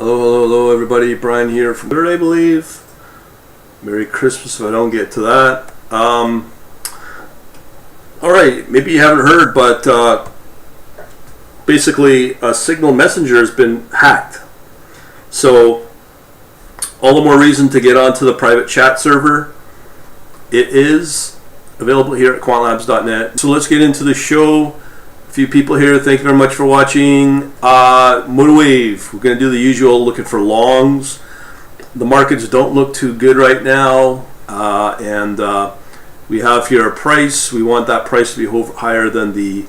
Hello, everybody. Brian here from Third, I believe. Merry Christmas if I don't get to that. Alright, maybe you haven't heard, but basically Signal Messenger has been hacked. So, all the more reason to get onto the private chat server. It is available here at quantlabs.net. So let's get into the show. A few people here, thank you very much for watching. Motorwave, we're going to do the usual, looking for longs. The markets don't look too good right now, and we have here a price. We want that price to be higher than the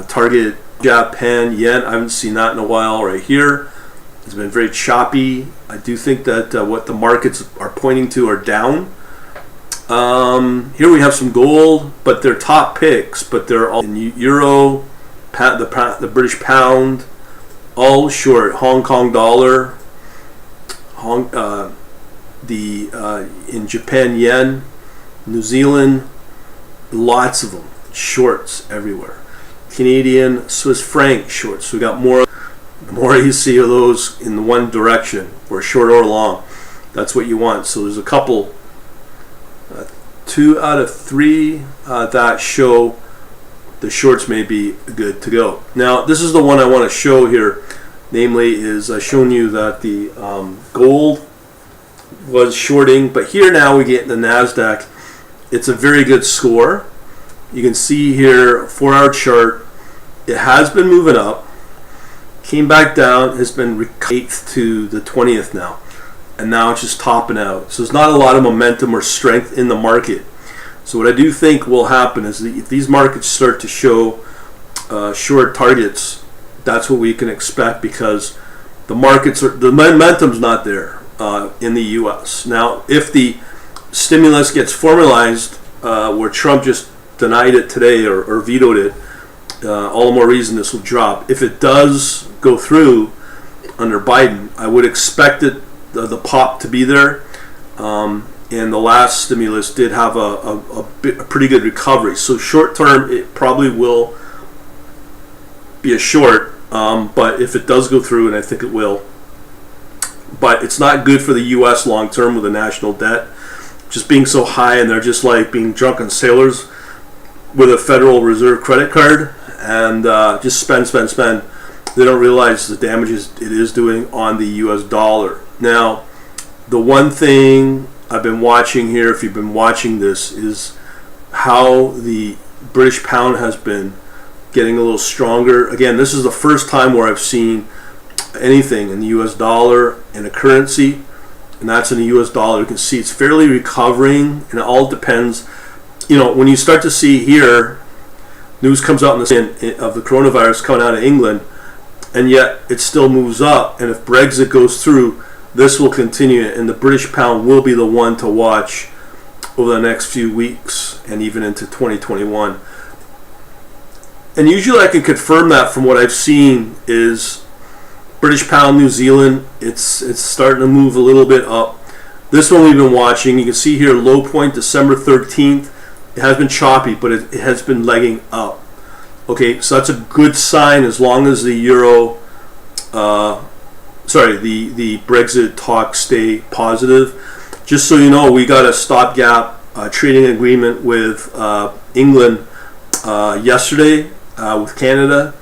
target Japan yen. I haven't seen that in a while right here. It's been very choppy. I do think that what the markets are pointing to are down. Here we have some gold, but they're top picks, but they're all in euro, the British pound, all short. Hong Kong dollar, in Japan yen, New Zealand, lots of them, shorts everywhere. Canadian, Swiss franc shorts. So we got more. The more you see of those in one direction, or short or long, that's what you want. So there's a couple. 2 out of 3 that show the shorts may be good to go. Now this is the one I want to show here, namely is I've shown you that the gold was shorting, but here now we get the NASDAQ. It's a very good score. You can see here, 4-hour chart, it has been moving up, came back down, has been 8th to the 20th now. And now it's just topping out. So there's not a lot of momentum or strength in the market. So what I do think will happen is that if these markets start to show short targets, that's what we can expect, because the momentum's not there in the U.S. Now, if the stimulus gets formalized, where Trump just denied it today or vetoed it, all the more reason this will drop. If it does go through under Biden, I would expect it. The pop to be there, and the last stimulus did have a pretty good recovery. So short term, it probably will be a short, but if it does go through, and I think it will, but it's not good for the U.S. long term with the national debt just being so high, and they're just like being drunken sailors with a Federal Reserve credit card and just spend. They don't realize the damages it is doing on the U.S. dollar. Now, the one thing I've been watching here, if you've been watching this, is how the British pound has been getting a little stronger. Again, this is the first time where I've seen anything in the US dollar in a currency, and that's in the US dollar. You can see it's fairly recovering, and it all depends. You know, when you start to see here, news comes out of the coronavirus coming out of England, and yet it still moves up, and if Brexit goes through, this will continue, and the British pound will be the one to watch over the next few weeks and even into 2021. And usually I can confirm that from what I've seen is British pound, New Zealand, it's starting to move a little bit up. This one we've been watching. You can see here low point December 13th. It has been choppy, but it has been legging up. Okay, so that's a good sign as long as the euro the Brexit talks stay positive. Just so you know, we got a stopgap trading agreement with England yesterday with Canada.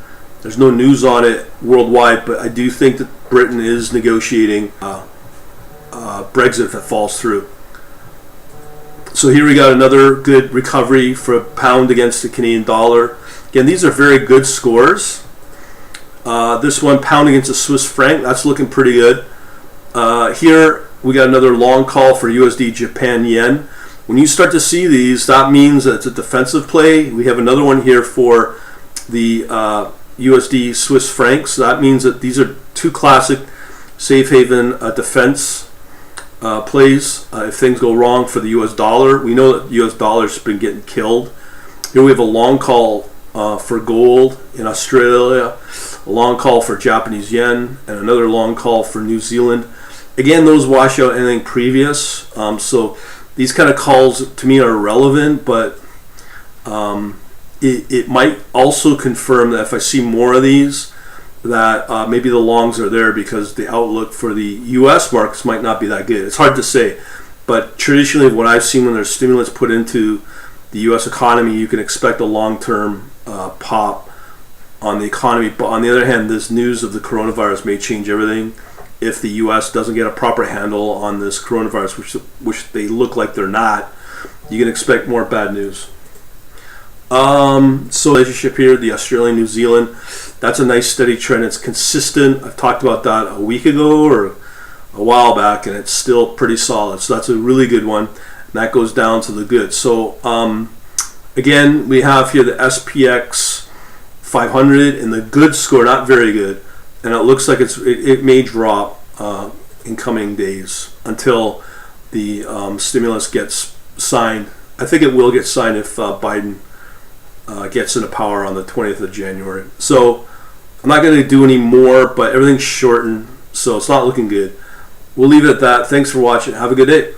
There's no news on it worldwide, but I do think that Britain is negotiating Brexit if it falls through. So here we got another good recovery for a pound against the Canadian dollar. Again, these are very good scores. This one, pound against the Swiss franc, that's looking pretty good. Here we got another long call for USD Japan yen. When you start to see these, that means that it's a defensive play. We have another one here for the USD Swiss francs. So that means that these are two classic safe haven defense plays if things go wrong for the US dollar. We know that the US dollar's been getting killed. Here we have a long call for gold in Australia, a long call for Japanese yen, and another long call for New Zealand. Again, those wash out anything previous, so these kind of calls to me are irrelevant, but it might also confirm that if I see more of these, that maybe the longs are there because the outlook for the U.S. markets might not be that good. It's hard to say, but traditionally, what I've seen when there's stimulus put into the U.S. economy, you can expect a long-term pop on the economy. But on the other hand, this news of the coronavirus may change everything. If the U.S. doesn't get a proper handle on this coronavirus, which they look like they're not, you can expect more bad news. So relationship here, the Australia New Zealand, that's a nice steady trend. It's consistent. I've talked about that a week ago or a while back, and it's still pretty solid. So that's a really good one. And that goes down to the good. So again, we have here the SPX 500 and the good score, not very good, and it looks like it may drop in coming days until the stimulus gets signed. I think it will get signed if Biden gets into power on the 20th of January. So I'm not going to do any more, but everything's shortened, so it's not looking good. We'll leave it at that. Thanks for watching. Have a good day.